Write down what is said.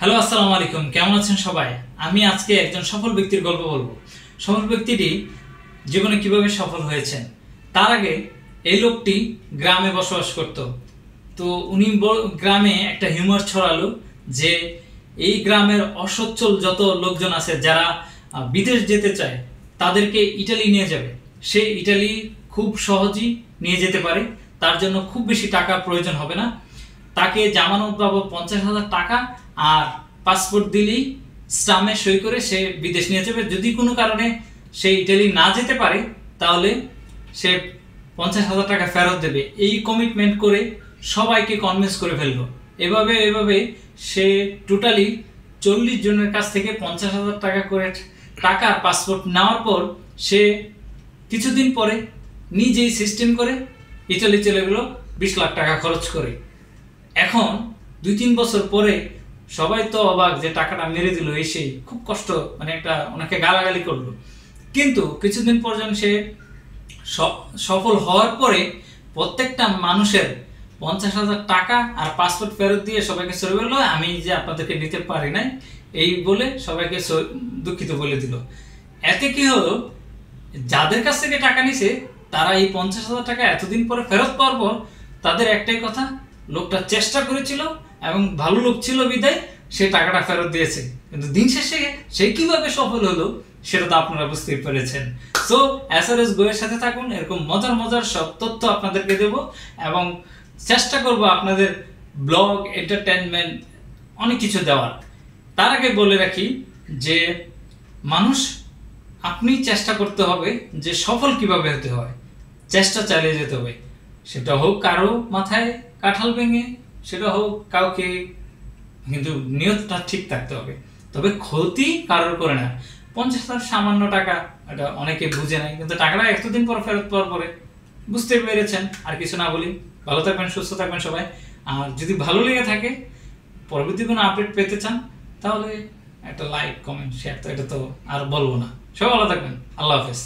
Hello আসসালামু আলাইকুম, কেমন আছেন সবাই? আমি আজকে একজন সফল ব্যক্তির গল্প বলবো। সফল ব্যক্তিটি জীবনে কিভাবে সফল হয়েছেন। তার আগে এই লোকটি গ্রামে বসবাস করত। তো উনি গ্রামে একটা হিউমার ছড়ালো যে এই গ্রামের অসচ্ছল যত লোকজন আছে যারা বিদেশ যেতে চায় তাদেরকে ইটালি নিয়ে যাবে। সে ইটালি খুব সহজেই নিয়ে যেতে পারে, তার জন্য খুব বেশি টাকা প্রয়োজন হবে না। তাকে জামানত বাবদ 50,000 টাকা আর পাসপোর্ট দিলেই স্টাম্পে সই করে সে বিদেশ নিয়ে যাবে। যদি কোনো কারণে সে ইটালি না যেতে পারে তাহলে সে 50,000 টাকা ফেরত দেবে। এই কমিটমেন্ট করে সবাইকে কনভিন্স করে ফেললো। এভাবে সে টোটালি 40 জনের কাছ থেকে 50,000 টাকা করে টাকা আর পাসপোর্ট নেওয়ার পর সে কিছুদিন পরে নিজেই সিস্টেম করে ইটালি চলে গেল 20 লাখ টাকা খরচ করে। এখন 2-3 বছর পরে সবাই তো অবাক যে টাকাটা মেরে দিল, এসে খুব কষ্ট, মানে একটা ওনাকে গালাগালি করলো। কিন্তু কিছুদিন পর যখন সে সফল হওয়ার পরে প্রত্যেকটা মানুষের 50,000 টাকা আর পাসপোর্ট ফেরত দিয়ে সবাইকে সরে বললো আমি যে আপনাদেরকে নিতে পারি নাই, এই বলে সবাইকে দুঃখিত বলে দিল। এতে কি হলো, যাদের কাছ থেকে টাকা নিছে তারা এই 50,000 টাকা এতদিন পরে ফেরত পাওয়ার পর তাদের একটাই কথা, লোকটা চেষ্টা করেছিল এবং ভালো লোক ছিল বিদায় সে টাকাটা ফেরত দিয়েছে। কিন্তু দিন শেষে সে কিভাবে সফল হলো সেটা তো আপনারা বুঝতেই পেরেছেন। সো এসআরএস গোয়ের সাথে থাকুন, এরকম মজার সব তথ্য আপনাদেরকে দেব এবং চেষ্টা করব আপনাদের ব্লগ, এন্টারটেনমেন্ট অনেক কিছু দেওয়ার। তার আগে বলে রাখি যে মানুষ আপনি চেষ্টা করতে হবে যে সফল কিভাবে হতে হয়, চেষ্টা চালিয়ে যেতে হবে। সেটা হোক কারো মাথায় কাঁঠাল ভেঙে, সেটা হোক কাউকে, কিন্তু নিয়তটা ঠিক থাকতে হবে। তবে ক্ষতি কারোর করে না। 50,000 সামান্য টাকা, এটা অনেকে বুঝে নাই, কিন্তু টাকাটা এতদিন পর ফেরত পাওয়ার পরে বুঝতে পেরেছেন। আর কিছু না বলি, ভালো থাকবেন, সুস্থ থাকবেন সবাই। আর যদি ভালো লেগে থাকে, পরবর্তী কোনো আপডেট পেতে চান, তাহলে একটা লাইক, কমেন্ট, শেয়ার, তো এটা তো আর বলবো না। সবাই ভালো থাকবেন, আল্লাহ হাফেজ।